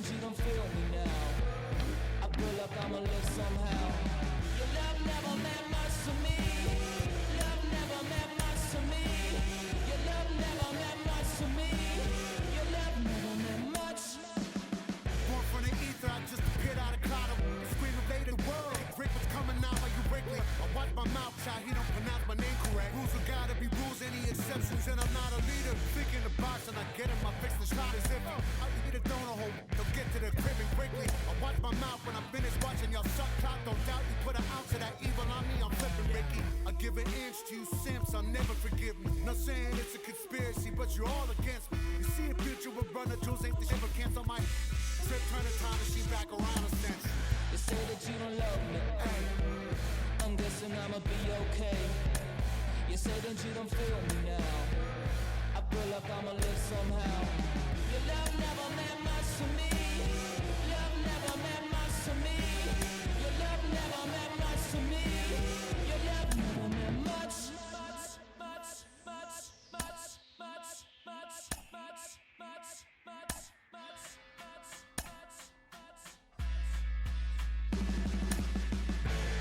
that you don't feel me now. I feel like I'ma live somehow. Your love never meant much to me. Love never meant much to me. Your love never meant much to me. Your love never meant much. Born from the ether, I just appeared out of cloud. Scream invade the world. Rick was coming out like you Wrigley. I watch my mouth, child, he don't pronounce my name correct. Rules are gotta be rules, any exceptions, and I'm not a leader. Think in the box and I get in my fix the shot as if I eat a donut hole. They'll get to the crib and quickly. I watch my mouth when I'm finished watching y'all suck clock. Don't doubt you put an ounce of that evil on me, I'm flipping Ricky. I give an inch to you simps, I'll never forgive me. Not saying it's a conspiracy, but you're all against me. You see a future with runner jewels, ain't the ever cancel my trip, turn the time machine back around a sense. You say that you don't love me, Hey, I'm guessing I'ma be okay. You say that you don't feel me now. I feel like I'ma live somehow. Your love never meant much to me. Love never meant much to me. Your love never meant much to me. Your love never meant much.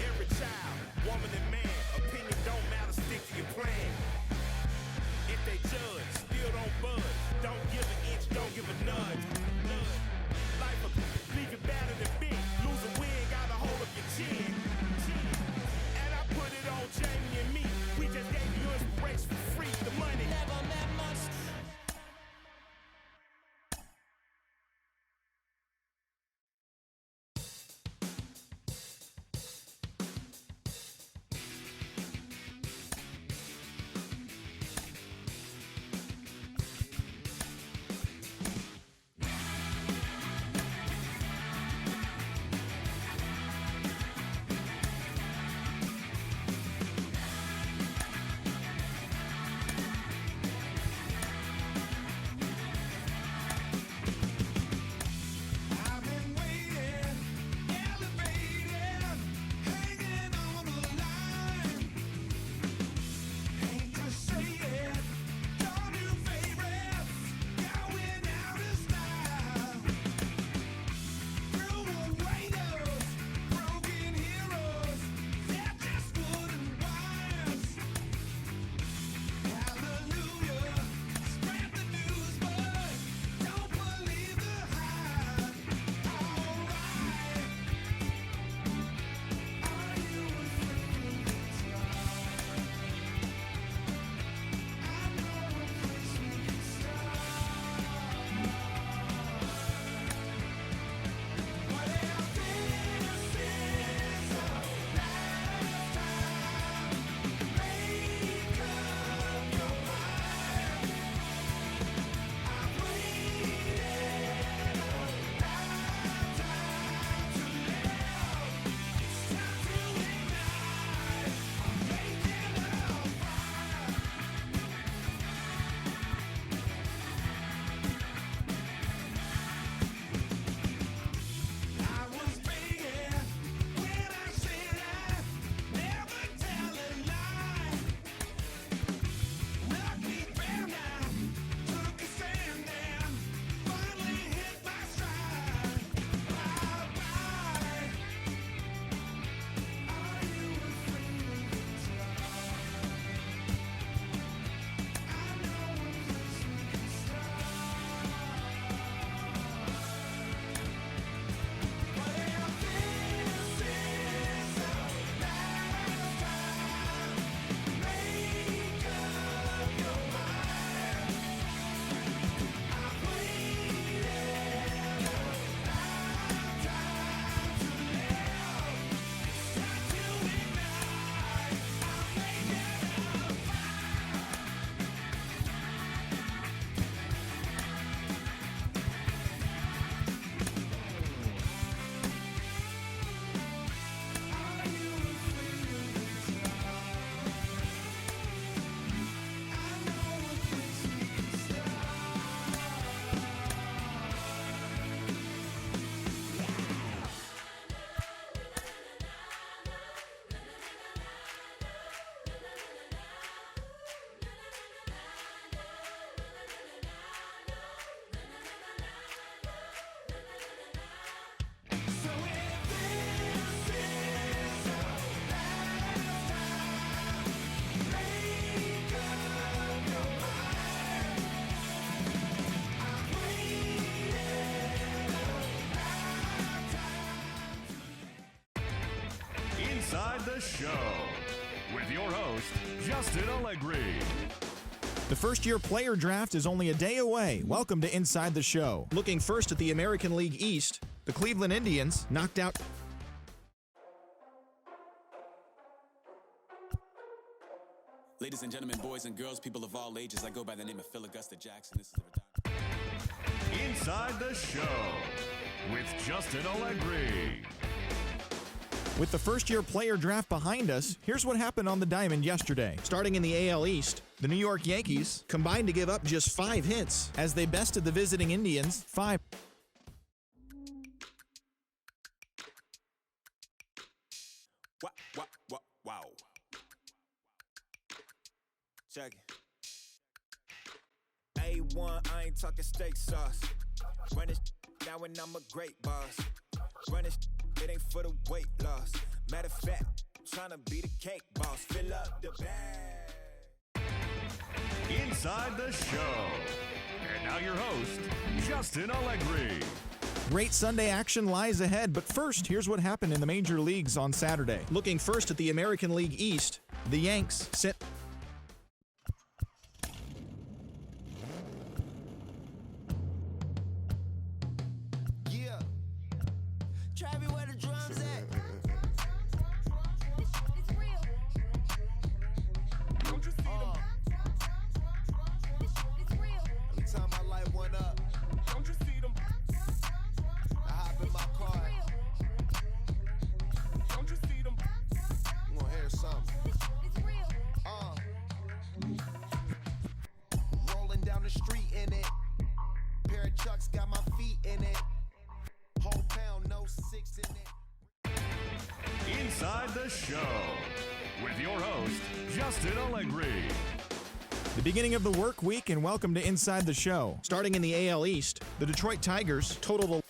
Every child, woman and man, opinion don't matter, stick to your plan. If they judge, still don't budge. Don't give an inch, don't give a nudge. Show with your host, Justin Allegri. The first-year player draft is only a day away. Welcome to Inside the Show. Looking first at the American League East, the Cleveland Indians knocked out... Ladies and gentlemen, boys and girls, people of all ages, I go by the name of Phil Augusta Jackson. This is Inside the Show with Justin Allegri. With the first-year player draft behind us, here's what happened on the diamond yesterday. Starting in the AL East, the New York Yankees combined to give up just 5 hits as they bested the visiting Indians 5. Wow. Check it. A1, I ain't talking steak sauce. Run this now and I'm a great boss. Run this, it ain't for the weight loss. Matter of fact, tryna be the cake boss. Fill up the bag. Inside the Show. And now your host, Justin Allegri. Great Sunday action lies ahead, but first, here's what happened in the major leagues on Saturday. Looking first at the American League East, the Yanks sit... Inside the Show with your host, Justin Allegri. The beginning of the work week, and welcome to Inside the Show. Starting in the AL East, the Detroit Tigers totaled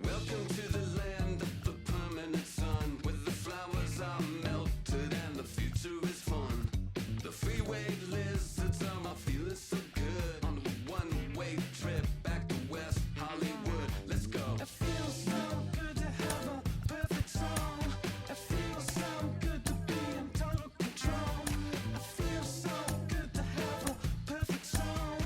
Welcome to the land of the permanent sun, where the flowers are melted and the future is fun. The freeway lizards are feeling so good on a one-way trip back to West Hollywood. Let's go. It feels so good to have a perfect song. It feels so good to be in total control. It feels so good to have a perfect song.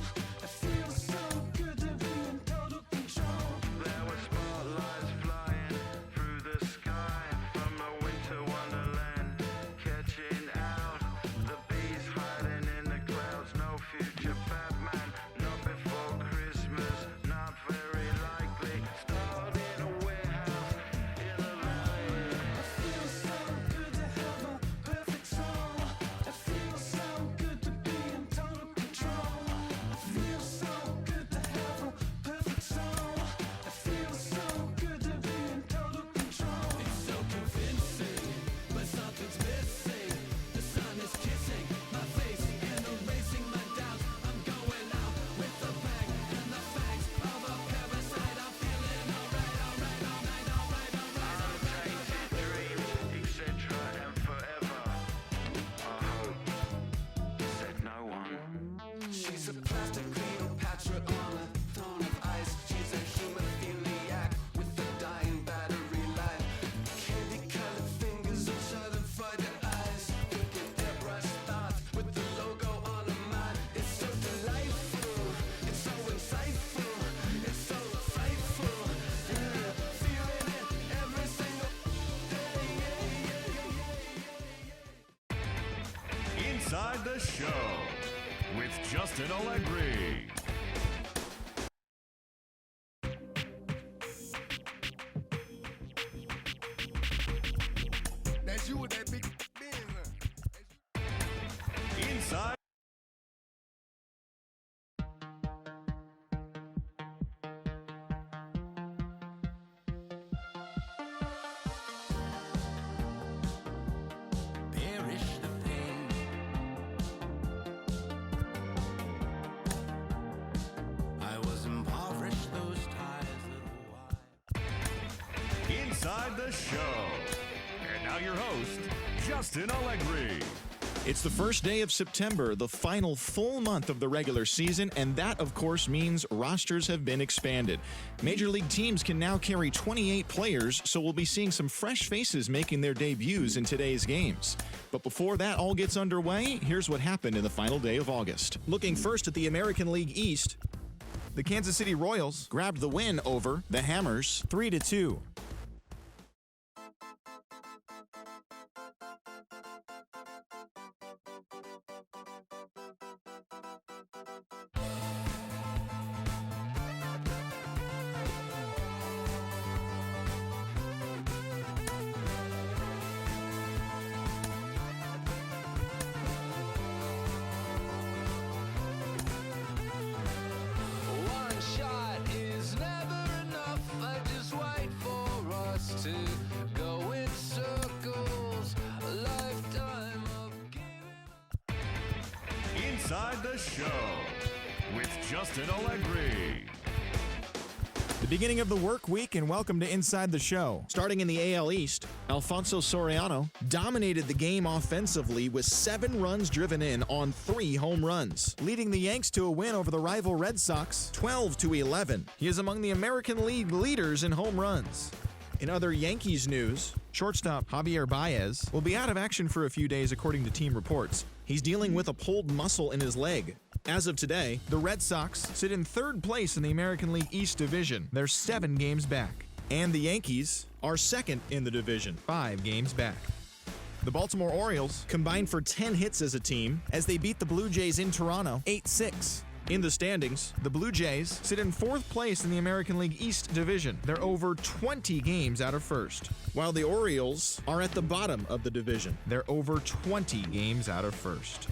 It feels so good to be in total control. There were spotlights flying through the sky from a winter wonderland, catching out the bees hiding in the clouds. No future Batman, not before Christmas, not very likely. Starred in a warehouse in the valley. It feels so good to have a perfect song. It feels so good to be in total control. It feels so good to have a perfect song. It feels so good to be in total control. It's so convincing, but something's missing. The sun is kissing my face and erasing my doubts. I'm going out with the bang and the fangs of a parasite. I'm feeling alright. Untainted dreams, etc. and forever. I hope, said no one. She's a plastic Cleopatra on a throne of ice. She's a hemophiliac with a dying battery life. Candy-colored fingers and schadenfreude eyes. Thinking airbrush thoughts with the logo on her mind. It's so delightful. It's so insightful. It's so frightful. Yeah, feeling it every single day. Inside the Show with Justin Allegri. That's you with that big Benz. Inside. Perish the pain. I was impoverished, those ties little wide. Inside the Show. And now your host, Justin Allegri. It's the first day of September, the final full month of the regular season, and that, of course, means rosters have been expanded. Major League teams can now carry 28 players, so we'll be seeing some fresh faces making their debuts in today's games. But before that all gets underway, here's what happened in the final day of August. Looking first at the American League East, the Kansas City Royals grabbed the win over the Hammers 3-2. One shot is never enough. I just wait for us to go in circles. A lifetime of giving up. Inside the Show with Justin Allegri. The beginning of the work week, and welcome to Inside the Show. Starting in the AL East, Alfonso Soriano dominated the game offensively with 7 runs driven in on 3 home runs, leading the Yanks to a win over the rival Red Sox 12-11. He is among the American League leaders in home runs. In other Yankees news, shortstop Javier Baez will be out of action for a few days according to team reports. He's dealing with a pulled muscle in his leg. As of today, the Red Sox sit in 3rd place in the American League East Division. They're 7 games back. And the Yankees are 2nd in the division, 5 games back. The Baltimore Orioles combined for 10 hits as a team as they beat the Blue Jays in Toronto 8-6. In the standings, the Blue Jays sit in 4th place in the American League East Division. They're over 20 games out of 1st, while the Orioles are at the bottom of the division. They're over 20 games out of 1st.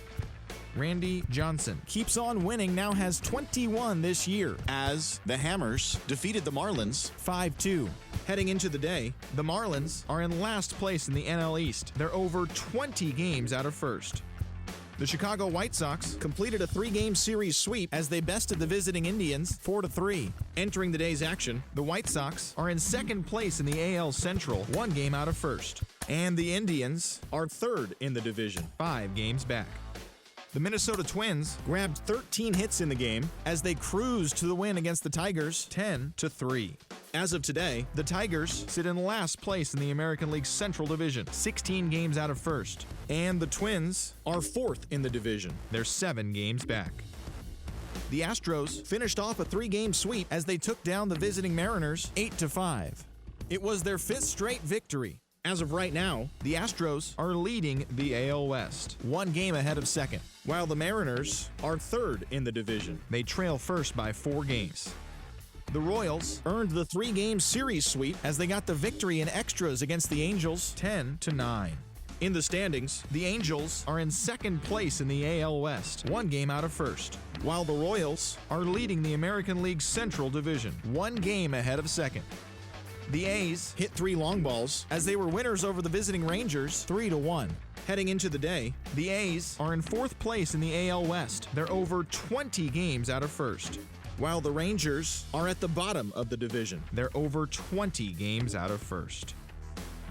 Randy Johnson keeps on winning, now has 21 this year, as the Hammers defeated the Marlins 5-2. Heading into the day, the Marlins are in last place in the NL East. They're over 20 games out of 1st. The Chicago White Sox completed a 3-game series sweep as they bested the visiting Indians 4-3. Entering the day's action, the White Sox are in 2nd place in the AL Central, 1 game out of 1st. And the Indians are 3rd in the division, 5 games back. The Minnesota Twins grabbed 13 hits in the game as they cruised to the win against the Tigers 10-3. As of today, the Tigers sit in last place in the American League Central Division, 16 games out of 1st. And the Twins are 4th in the division. They're 7 games back. The Astros finished off a 3-game sweep as they took down the visiting Mariners 8-5. It was their 5th straight victory. As of right now, the Astros are leading the AL West, 1 game ahead of 2nd, while the Mariners are 3rd in the division. They trail 1st by 4 games. The Royals earned the 3-game series sweep as they got the victory in extras against the Angels 10-9. In the standings, the Angels are in 2nd place in the AL West, 1 game out of 1st, while the Royals are leading the American League Central Division, 1 game ahead of 2nd. The A's hit 3 long balls as they were winners over the visiting Rangers 3-1. Heading into the day, the A's are in 4th place in the AL West. They're over 20 games out of 1st, while the Rangers are at the bottom of the division. They're over 20 games out of 1st.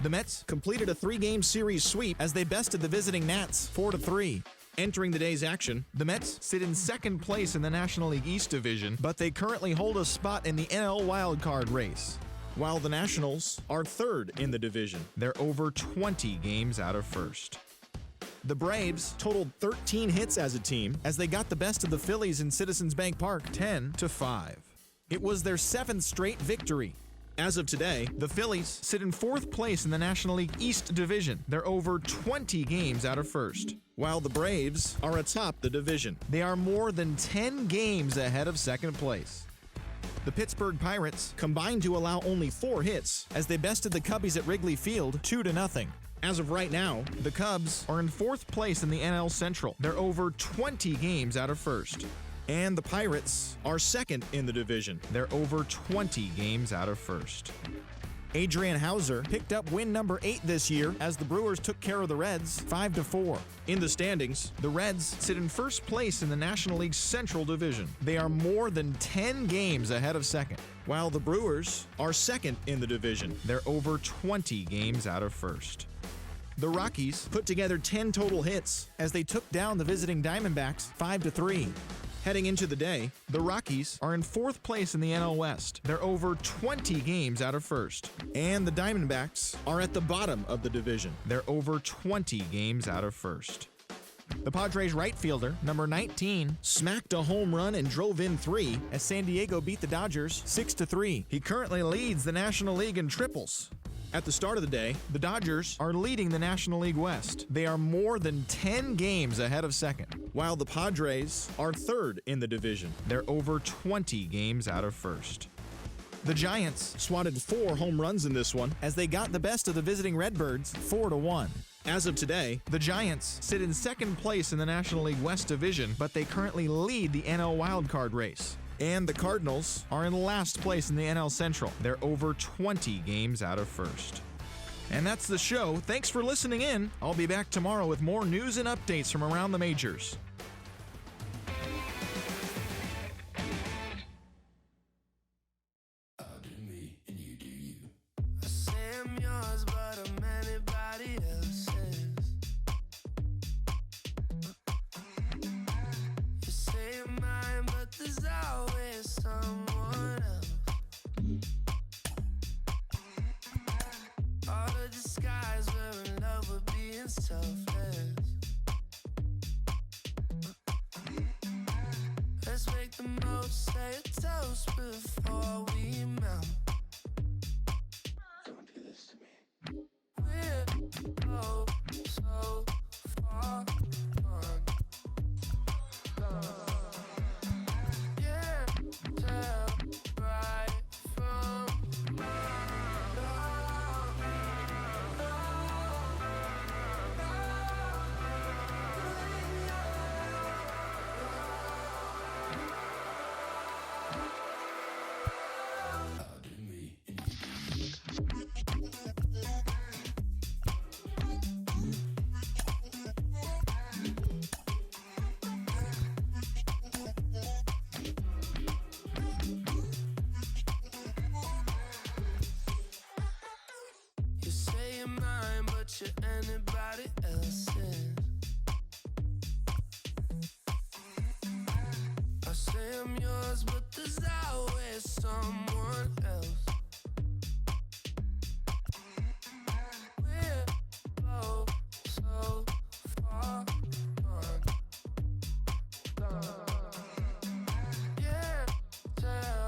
The Mets completed a 3-game series sweep as they bested the visiting Nats 4-3. Entering the day's action, the Mets sit in 2nd place in the National League East Division, but they currently hold a spot in the NL wildcard race, while the Nationals are 3rd in the division. They're over 20 games out of 1st. The Braves totaled 13 hits as a team as they got the best of the Phillies in Citizens Bank Park 10-5. It was their 7th straight victory. As of today, the Phillies sit in 4th place in the National League East Division. They're over 20 games out of 1st, while the Braves are atop the division. They are more than 10 games ahead of 2nd place. The Pittsburgh Pirates combined to allow only 4 hits as they bested the Cubbies at Wrigley Field 2-0. As of right now, the Cubs are in 4th place in the NL Central. They're over 20 games out of 1st. And the Pirates are 2nd in the division. They're over 20 games out of 1st. Adrian Hauser picked up win number 8 this year as the Brewers took care of the Reds 5-4. In the standings, the Reds sit in 1st place in the National League Central Division. They are more than 10 games ahead of 2nd, while the Brewers are 2nd in the division. They're over 20 games out of 1st. the Rockies put together 10 total hits as they took down the visiting Diamondbacks 5-3. Heading into the day, the Rockies are in 4th place in the NL West. They're over 20 games out of first. And the Diamondbacks are at the bottom of the division. They're over 20 games out of first. The Padres right fielder, number 19, smacked a home run and drove in 3 as San Diego beat the Dodgers 6-3. He currently leads the National League in triples. At the start of the day, the Dodgers are leading the National League West. They are more than 10 games ahead of second, while the Padres are third in the division. They're over 20 games out of first. The Giants swatted 4 home runs in this one as they got the best of the visiting Redbirds 4-1. As of today, the Giants sit in second place in the National League West division, but they currently lead the NL wildcard race. And the Cardinals are in last place in the NL Central. They're over 20 games out of first. And that's the show. Thanks for listening in. I'll be back tomorrow with more news and updates from around the majors. Let's make the most, say a toast before we melt. Don't do this to me. We're so far gone. Yeah, tell right from you say you're mine, but you're anybody else's. I say I'm yours, but there's always someone else. We're both so far gone. Yeah, tell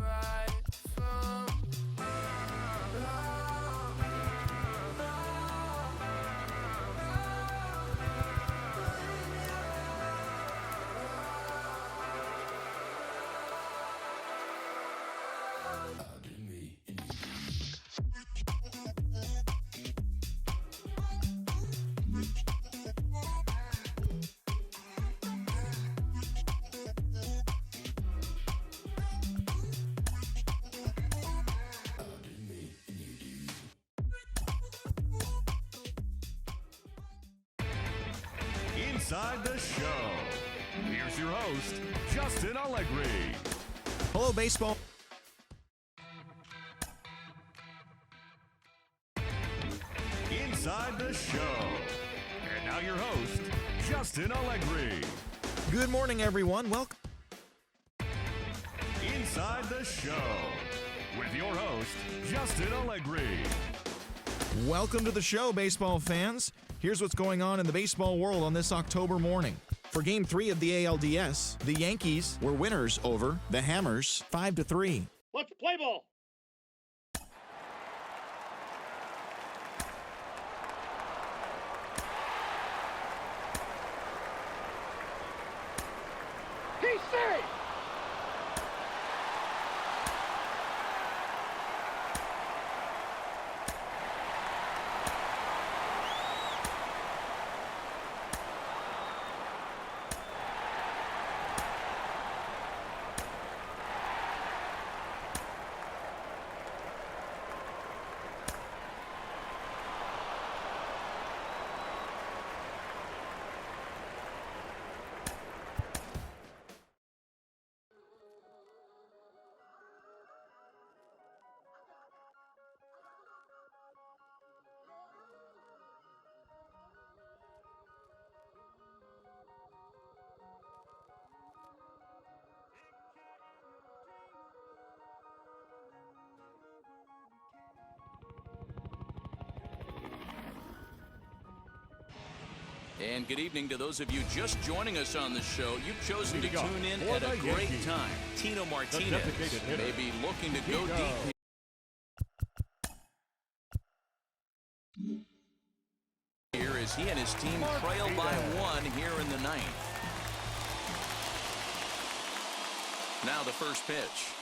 right from Inside the show. Here's your host, Justin Allegri. Hello, baseball. Inside the show. And now your host, Justin Allegri. Good morning, everyone. Welcome. Inside the show. With your host, Justin Allegri. Welcome to the show, baseball fans. Here's what's going on in the baseball world on this October morning. For Game 3 of the ALDS, the Yankees were winners over the Hammers 5-3. Let's play ball. He's safe. And good evening to those of you just joining us on the show. You've chosen to tune in at a great time. Tino Martinez may be looking to go deep here as he and his team trail by 1 here in the 9th. Now the first pitch.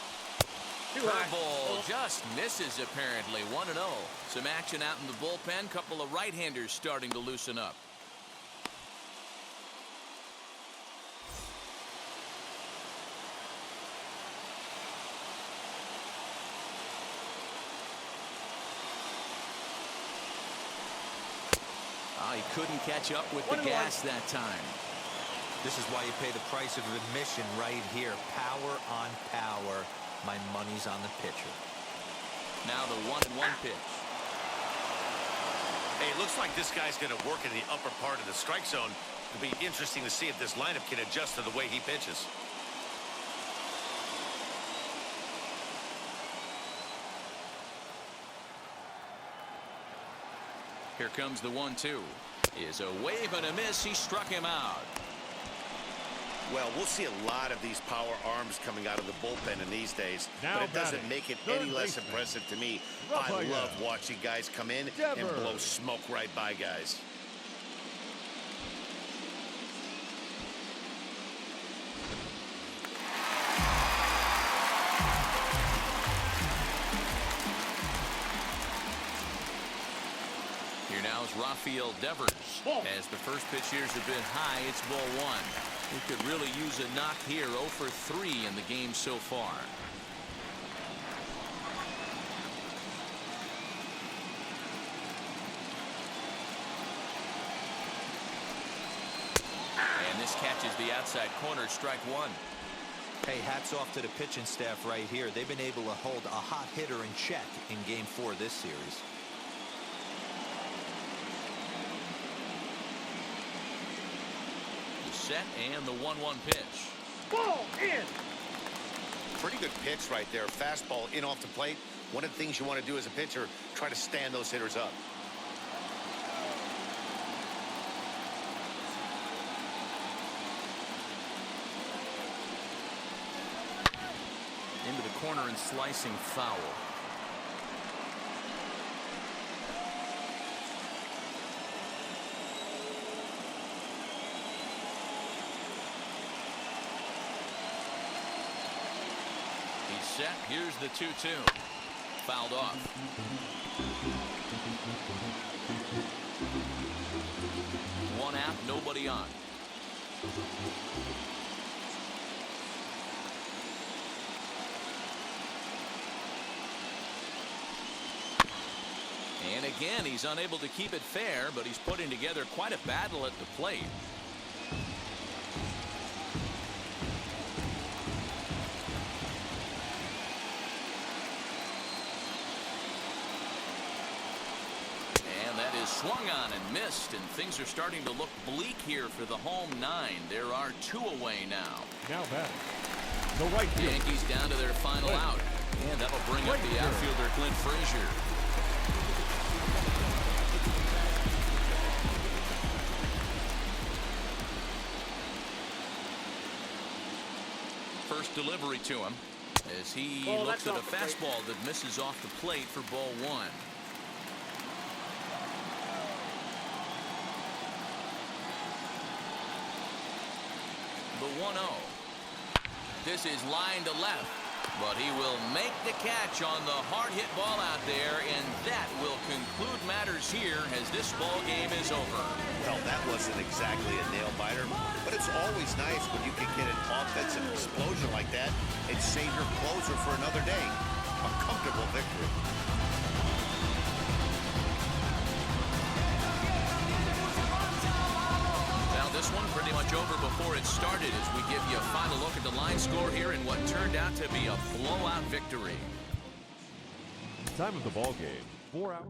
Curveball just misses apparently. 1-0. Some action out in the bullpen. Couple of right-handers starting to loosen up. He couldn't catch up with the gas that time. This is why you pay the price of admission right here. Power on power. My money's on the pitcher. Now the 1-1 pitch. Hey, it looks like this guy's going to work in the upper part of the strike zone. It'll be interesting to see if this lineup can adjust to the way he pitches. Here comes the 1-2. Is a wave and a miss. He struck him out. Well, we'll see a lot of these power arms coming out of the bullpen in these days, now but it doesn't make it any less impressive to me. I love watching guys come in and blow smoke right by guys. Here now is Rafael Devers. As the first pitch years have been high, it's ball 1. He could really use a knock here. 0 for 3 in the game so far. And this catches the outside corner. Strike 1. Hey, hats off to the pitching staff right here. They've been able to hold a hot hitter in check in Game 4 of this series. Set and the 1-1 pitch. Ball in. Pretty good pitch right there. Fastball in off the plate. One of the things you want to do as a pitcher, try to stand those hitters up. Into the corner and slicing foul. Set. Here's the 2-2. Fouled off. One out, nobody on. And again, he's unable to keep it fair, but he's putting together quite a battle at the plate. Swung on and missed, and things are starting to look bleak here for the home 9. There are 2 away now. Now batting. The right field. Yankees down to their final out. And that'll bring up the outfielder Clint Frazier. First delivery to him as he looks at a fastball that misses off the plate for ball 1. The 1-0. This is line to left, but he will make the catch on the hard hit ball out there, and that will conclude matters here as this ball game is over. Well, that wasn't exactly a nail biter, but it's always nice when you can get an offensive explosion like that and save your closer for another day. A comfortable victory. This one pretty much over before it started as we give you a final look at the line score here in what turned out to be a blowout victory. Time of the ball game, 4 hours.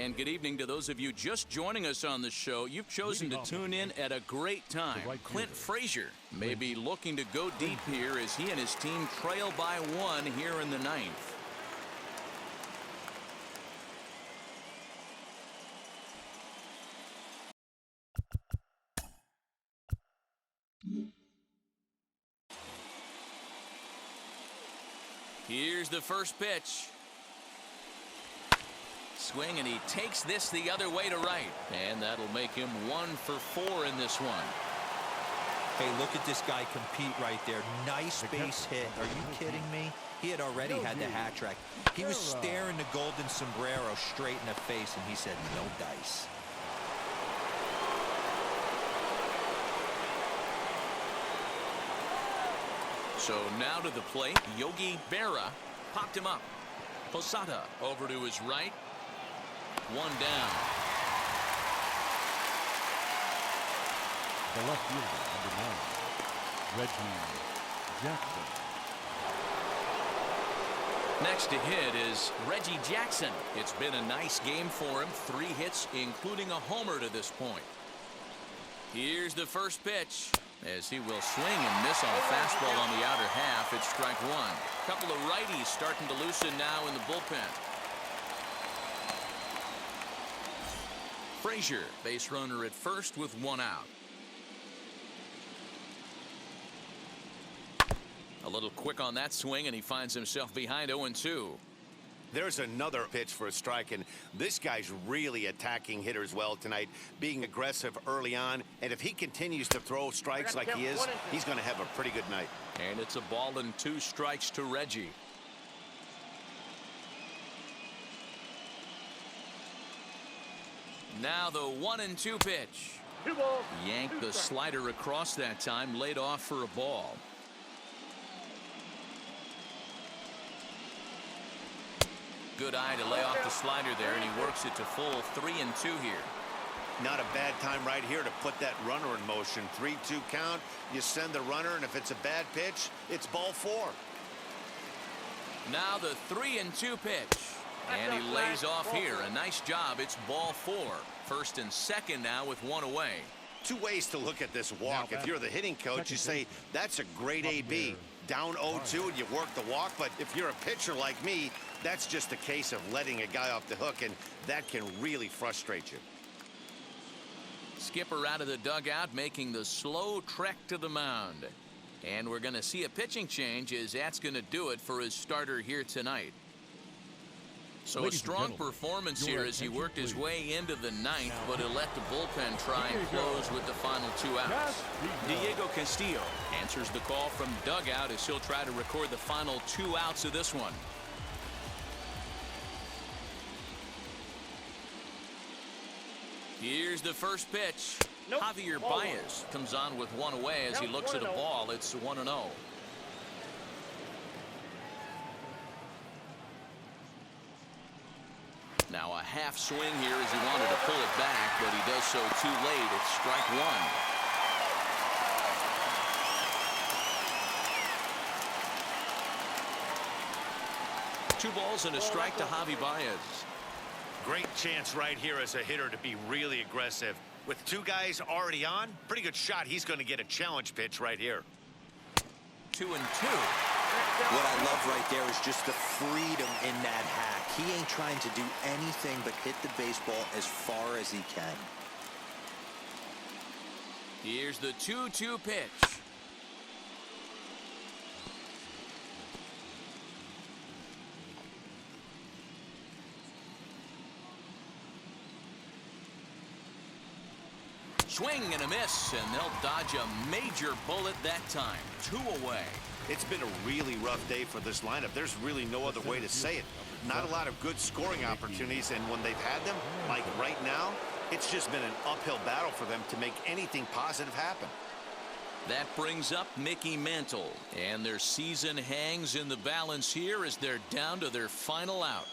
And good evening to those of you just joining us on the show. You've chosen to tune in at a great time. Clint Frazier may be looking to go deep here as he and his team trail by 1 here in the 9th. Here's the first pitch. Swing, and he takes this the other way to right. And that'll make him 1 for 4 in this one. Hey, look at this guy compete right there. Nice base hit. Are you kidding me? He had already had the hat trick. He was staring the golden sombrero straight in the face, and he said, no dice. So now to the plate, Yogi Berra popped him up. Posada over to his right. 1 down. The left fielder, number 9, Reggie Jackson. Next to hit is Reggie Jackson. It's been a nice game for him. 3 hits, including a homer to this point. Here's the first pitch, as he will swing and miss on a fastball on the outer half. It's strike 1. A couple of righties starting to loosen now in the bullpen. Frazier, base runner at first with 1 out. A little quick on that swing, and he finds himself behind 0-2. There's another pitch for a strike, and this guy's really attacking hitters well tonight, being aggressive early on. And if he continues to throw strikes like he is, he's going to have a pretty good night. And it's a ball and 2 strikes to Reggie. Now the 1-2 pitch. Yanked the slider across that time, laid off for a ball. Good eye to lay off the slider there, and he works it to full 3-2 here. Not a bad time right here to put that runner in motion. 3-2 count. You send the runner, and if it's a bad pitch, it's ball 4. Now the 3-2 pitch. And he lays off here. A nice job. It's ball 4. First and second now with 1 away. 2 ways to look at this walk. If you're the hitting coach, you say, that's a great AB. Down 0-2 and you work the walk. But if you're a pitcher like me, that's just a case of letting a guy off the hook, and that can really frustrate you. Skipper out of the dugout, making the slow trek to the mound. And we're going to see a pitching change, as that's going to do it for his starter here tonight. So a strong performance here as he worked his way into the 9th, but he'll let the bullpen try and close with the final 2 outs. Diego Castillo answers the call from dugout as he'll try to record the final 2 outs of this one. Here's the first pitch. Javier Baez comes on with 1 away as he looks at a ball. It's 1-0. Now a half swing here as he wanted to pull it back, but he does so too late. It's strike 1. 2 balls and a strike to Javi Baez. Great chance right here as a hitter to be really aggressive. With 2 guys already on, pretty good shot. He's going to get a challenge pitch right here. 2-2. What I love right there is just the freedom in that hack. He ain't trying to do anything but hit the baseball as far as he can. Here's the 2-2 pitch. Swing and a miss, and they'll dodge a major bullet that time. 2 away. It's been a really rough day for this lineup. There's really no other way to say it. Not a lot of good scoring opportunities, and when they've had them, like right now, it's just been an uphill battle for them to make anything positive happen. That brings up Mickey Mantle, and their season hangs in the balance here as they're down to their final out.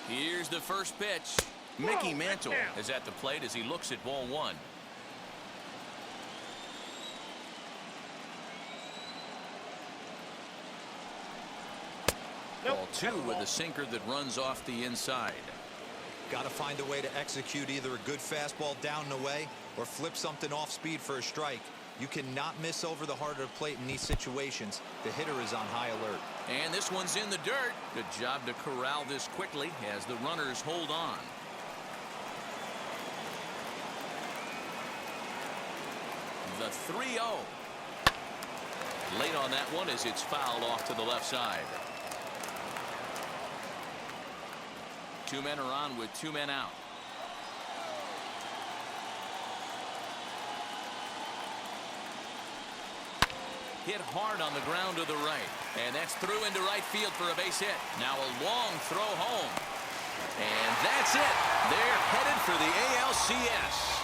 Here's the first pitch. Mickey Mantle is at the plate as he looks at ball 1. Ball 2 with a sinker that runs off the inside. Got to find a way to execute either a good fastball down and away or flip something off speed for a strike. You cannot miss over the heart of the plate in these situations. The hitter is on high alert. And this one's in the dirt. Good job to corral this quickly as the runners hold on. The 3-0. Late on that one as it's fouled off to the left side. 2 men are on with 2 men out. Hit hard on the ground to the right. And that's through into right field for a base hit. Now a long throw home. And that's it. They're headed for the ALCS.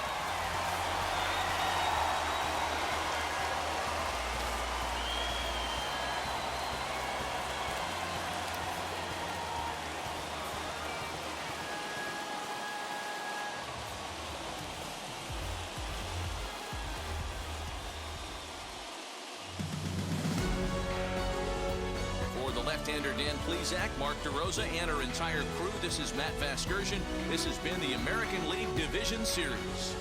Left-hander Dan Plesac, Mark DeRosa, and our entire crew. This is Matt Vasgersian. This has been the American League Division Series.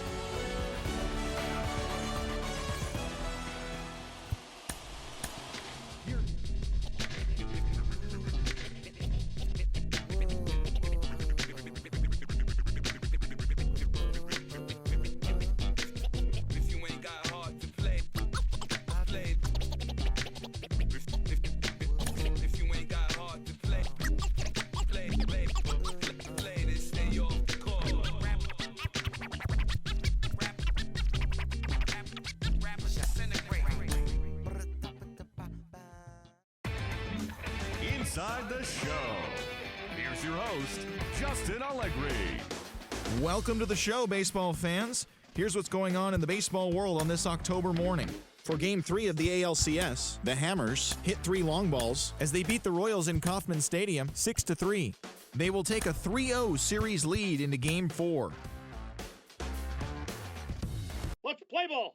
Inside the show. Here's your host, Justin Allegri. Welcome to the show, baseball fans. Here's what's going on in the baseball world on this October morning. For Game 3 of the ALCS, the Hammers hit 3 long balls as they beat the Royals in Kauffman Stadium 6-3. They will take a 3-0 series lead into Game 4. Let's play ball.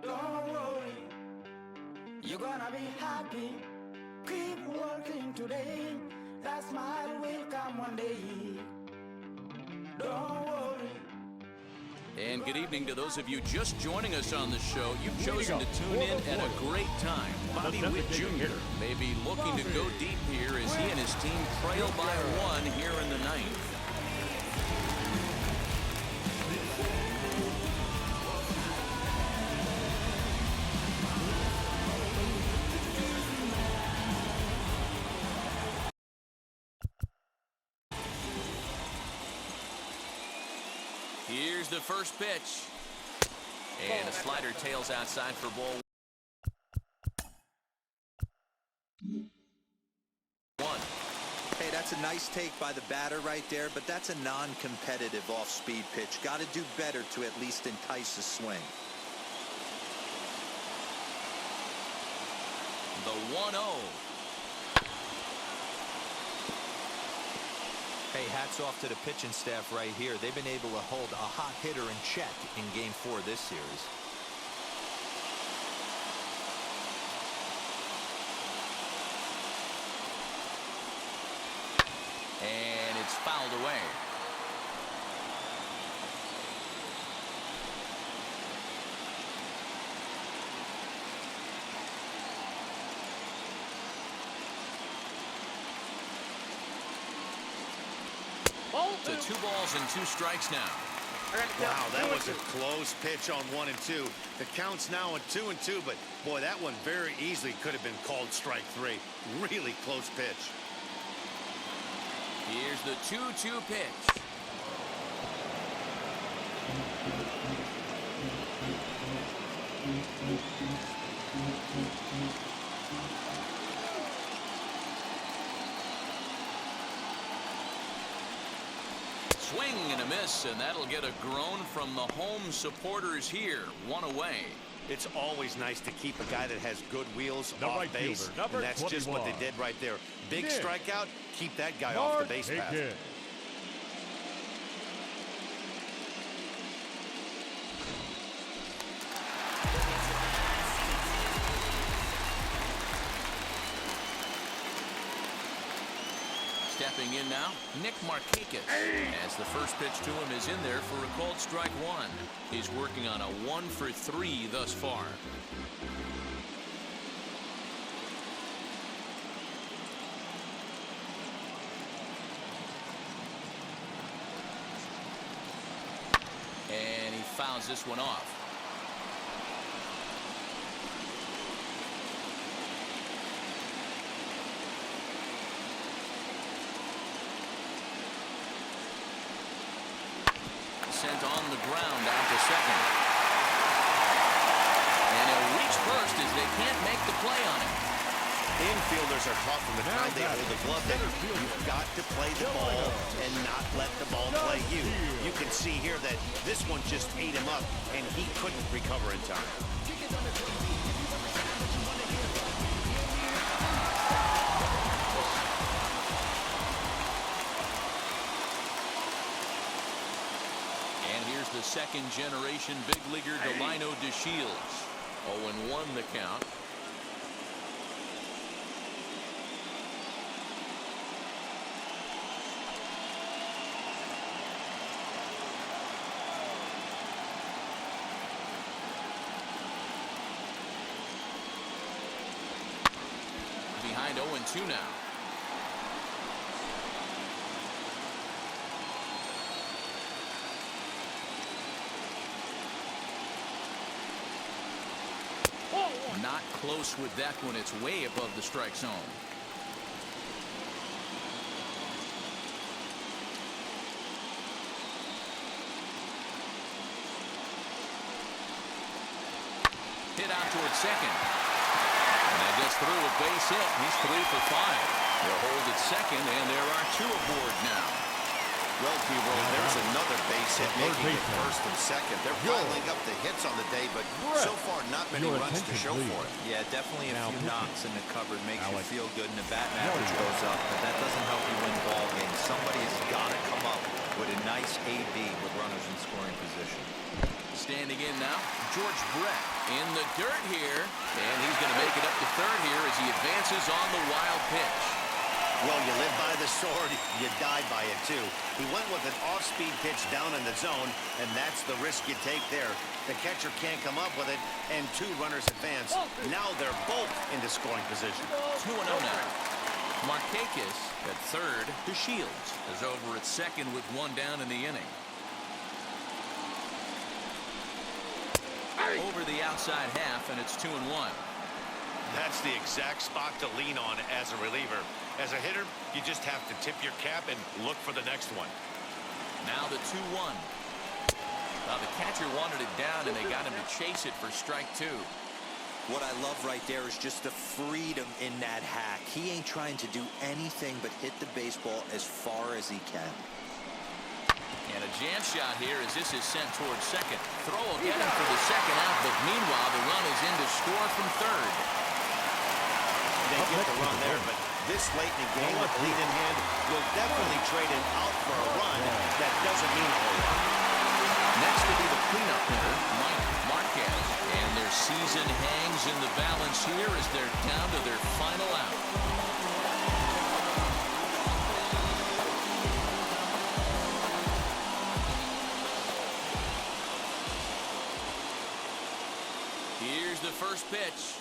Don't worry, you're gonna be happy. Keep working today. That smile will come one day. Don't worry. And good evening to those of you just joining us on the show. You've chosen to tune in at a great time. Bobby Witt Jr. may be looking to go deep here as he and his team trail by 1 here in the 9th. Here's the first pitch. And a slider tails outside for ball 1. Hey, that's a nice take by the batter right there, but that's a non-competitive off-speed pitch. Got to do better to at least entice a swing. The 1-0. Hey, hats off to the pitching staff right here. They've been able to hold a hot hitter in check in Game 4 of this series. And it's fouled away. To 2 balls and 2 strikes now. Wow, that was a close pitch on 1 and 2. The count's now on 2 and 2, but boy, that one very easily could have been called strike 3. Really close pitch. Here's the 2-2 pitch. Swing and a miss, and that'll get a groan from the home supporters here. 1 away. It's always nice to keep a guy that has good wheels The off right base, fielder, number and that's just what they 21. did right there. Big Nick strikeout, keep that guy off the base path. Higgins. Stepping in now, Nick Markakis, as the first pitch to him is in there for a called strike 1. He's working on a 1 for 3 thus far. And he fouls this one off. Sent on the ground out to second. And he'll reach first as they can't make the play on him. Infielders are taught from the time they hold the glove that you've got to play the ball and not let the ball play you. You can see here that this one just ate him up, and he couldn't recover in time. The second generation big leaguer Delino DeShields. 0-1 the count. Behind 0-2 now. Not close with that one. It's way above the strike zone. Hit out towards second. And that gets through a base hit. He's 3 for 5. They'll hold at second, and there are 2 aboard now. Well, T-Roll, there's another base hit making it first and second. They're piling up the hits on the day, but so far not many runs to show for it. Yeah, definitely a few knocks in the cupboard makes you feel good, and the batting average goes up, but that doesn't help you win ball games. Somebody has got to come up with a nice AB with runners in scoring position. Standing in now, George Brett in the dirt here, and he's going to make it up to third here as he advances on the wild pitch. Well, you live by the sword, you die by it, too. He went with an off-speed pitch down in the zone, and that's the risk you take there. The catcher can't come up with it, and 2 runners advance. Now they're both into scoring position. 2-0 now. Markakis at third. DeShields is over at second with 1 down in the inning. Over the outside half, and it's 2-1. That's the exact spot to lean on as a reliever. As a hitter, you just have to tip your cap and look for the next one. Now the 2-1. Now the catcher wanted it down, and they got him to chase it for strike 2. What I love right there is just the freedom in that hack. He ain't trying to do anything but hit the baseball as far as he can. And a jam shot here as this is sent towards second. Throw again for the second out, but meanwhile the run is in to score from third. They get the run there, but this late in the game with lead in hand will definitely trade him out for a run that doesn't mean a whole lot. Next will be the cleanup hitter, Mike Marquez. And their season hangs in the balance here as they're down to their final out. Here's the first pitch.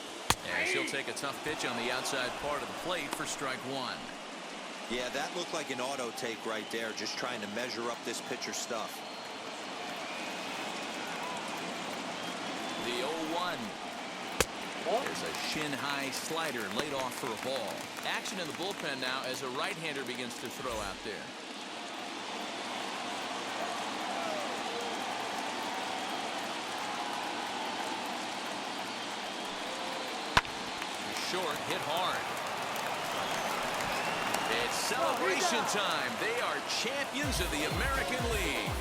As he'll take a tough pitch on the outside part of the plate for strike 1. Yeah, that looked like an auto take right there, just trying to measure up this pitcher stuff. The 0-1. There's a shin-high slider laid off for a ball. Action in the bullpen now as a right-hander begins to throw out there. Short, hit hard. It's celebration time. They are champions of the American League.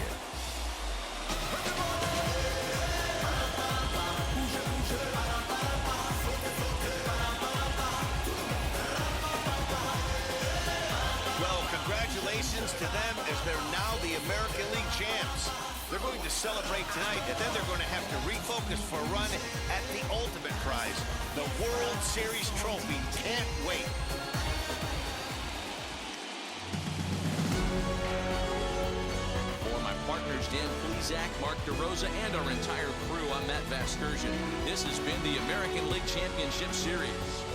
Well, congratulations to them as they're now the American League champs. They're going to celebrate tonight, and then they're going to have to refocus for a run at the ultimate prize, the World Series trophy. Can't wait. For my partners, Dan Plesac, Mark DeRosa, and our entire crew, I'm Matt Vasgersian. This has been the American League Championship Series.